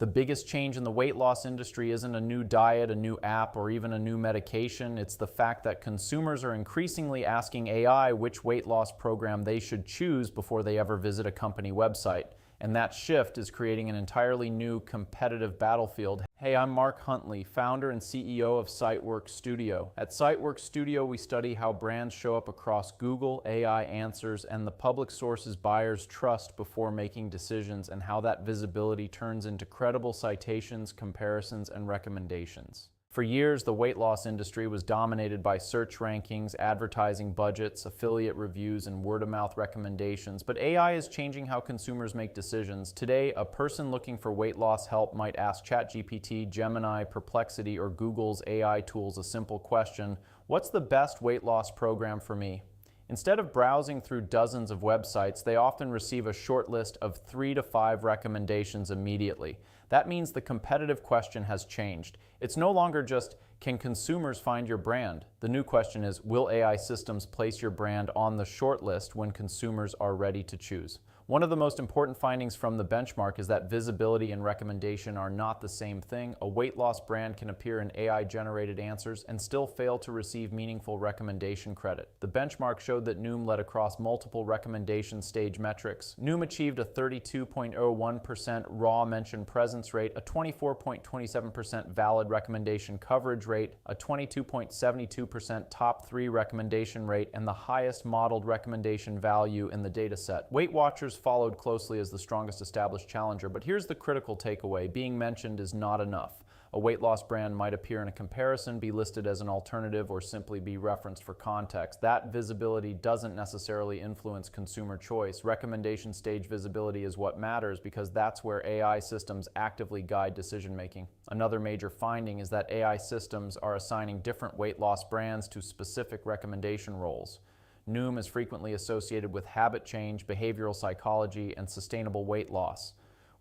The biggest change in the weight loss industry isn't a new diet, a new app, or even a new medication. It's the fact that consumers are increasingly asking AI which weight loss program they should choose before they ever visit a company website. And that shift is creating an entirely new competitive battlefield. Hey, I'm Mark Huntley, founder and CEO of Sitework Studio. At Sitework Studio, we study how brands show up across Google, AI answers, and the public sources buyers trust before making decisions, and how that visibility turns into credible citations, comparisons, and recommendations. For years, the weight loss industry was dominated by search rankings, advertising budgets, affiliate reviews, and word-of-mouth recommendations, but AI is changing how consumers make decisions. Today, a person looking for weight loss help might ask ChatGPT, Gemini, Perplexity, or Google's AI tools a simple question: what's the best weight loss program for me? Instead of browsing through dozens of websites, they often receive a short list of 3 to 5 recommendations immediately. That means the competitive question has changed. It's no longer just, can consumers find your brand? The new question is, will AI systems place your brand on the short list when consumers are ready to choose? One of the most important findings from the benchmark is that visibility and recommendation are not the same thing. A weight loss brand can appear in AI-generated answers and still fail to receive meaningful recommendation credit. The benchmark showed that Noom led across multiple recommendation stage metrics. Noom achieved a 32.01% raw mention presence rate, a 24.27% valid recommendation coverage rate, a 22.72% top 3 recommendation rate, and the highest modeled recommendation value in the dataset. WeightWatchers followed closely as the strongest established challenger, but here's the critical takeaway: being mentioned is not enough. A weight loss brand might appear in a comparison, be listed as an alternative, or simply be referenced for context. That visibility doesn't necessarily influence consumer choice. Recommendation stage visibility is what matters, because that's where AI systems actively guide decision-making. Another major finding is that AI systems are assigning different weight loss brands to specific recommendation roles. Noom is frequently associated with habit change, behavioral psychology, and sustainable weight loss.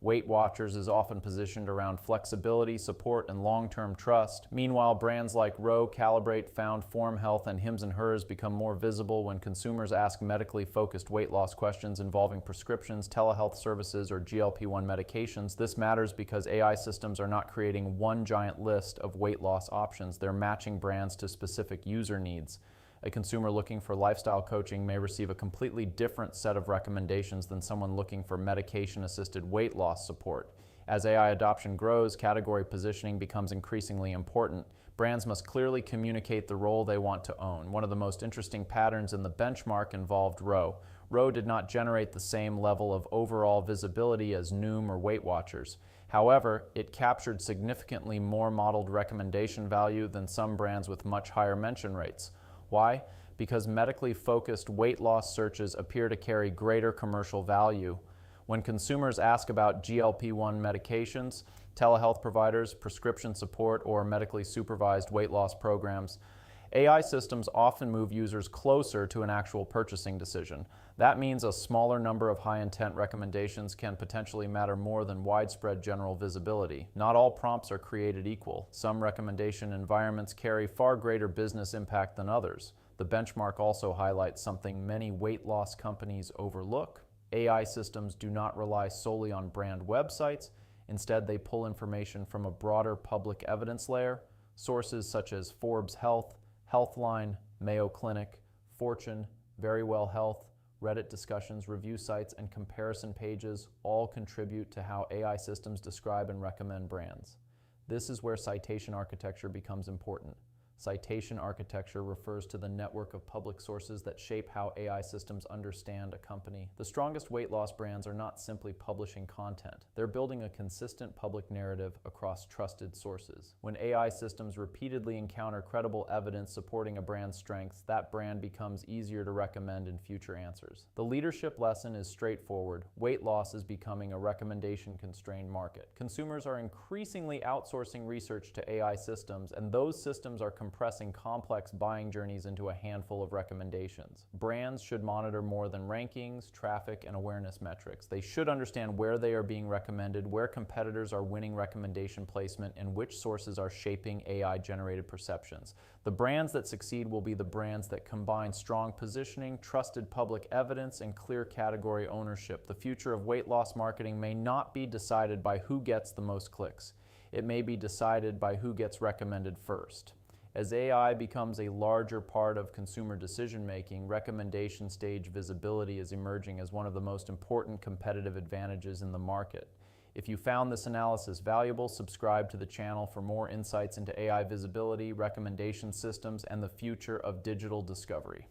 WeightWatchers is often positioned around flexibility, support, and long-term trust. Meanwhile, brands like Ro, Calibrate, Found, Form Health, and 𝐷𝐸𝐻 become more visible when consumers ask medically focused weight loss questions involving prescriptions, telehealth services, or GLP-1 medications. This matters because AI systems are not creating one giant list of weight loss options. They're matching brands to specific user needs. A consumer looking for lifestyle coaching may receive a completely different set of recommendations than someone looking for medication-assisted weight loss support. As AI adoption grows, category positioning becomes increasingly important. Brands must clearly communicate the role they want to own. One of the most interesting patterns in the benchmark involved Ro. Ro did not generate the same level of overall visibility as Noom or WeightWatchers. However, it captured significantly more modeled recommendation value than some brands with much higher mention rates. Why? Because medically focused weight loss searches appear to carry greater commercial value. When consumers ask about GLP-1 medications, telehealth providers, prescription support, or medically supervised weight loss programs, AI systems often move users closer to an actual purchasing decision. That means a smaller number of high-intent recommendations can potentially matter more than widespread general visibility. Not all prompts are created equal. Some recommendation environments carry far greater business impact than others. The benchmark also highlights something many weight loss companies overlook. AI systems do not rely solely on brand websites. Instead, they pull information from a broader public evidence layer. Sources such as Forbes Health, Healthline, Mayo Clinic, Fortune, Verywell Health, Reddit discussions, review sites, and comparison pages all contribute to how AI systems describe and recommend brands. This is where citation architecture becomes important. Citation architecture refers to the network of public sources that shape how AI systems understand a company. The strongest weight loss brands are not simply publishing content. They're building a consistent public narrative across trusted sources. When AI systems repeatedly encounter credible evidence supporting a brand's strengths, that brand becomes easier to recommend in future answers. The leadership lesson is straightforward. Weight loss is becoming a recommendation-constrained market. Consumers are increasingly outsourcing research to AI systems, and those systems are comprised compressing complex buying journeys into a handful of recommendations. Brands should monitor more than rankings, traffic, and awareness metrics. They should understand where they are being recommended, where competitors are winning recommendation placement, and which sources are shaping AI-generated perceptions. The brands that succeed will be the brands that combine strong positioning, trusted public evidence, and clear category ownership. The future of weight loss marketing may not be decided by who gets the most clicks. It may be decided by who gets recommended first. As AI becomes a larger part of consumer decision-making, recommendation stage visibility is emerging as one of the most important competitive advantages in the market. If you found this analysis valuable, subscribe to the channel for more insights into AI visibility, recommendation systems, and the future of digital discovery.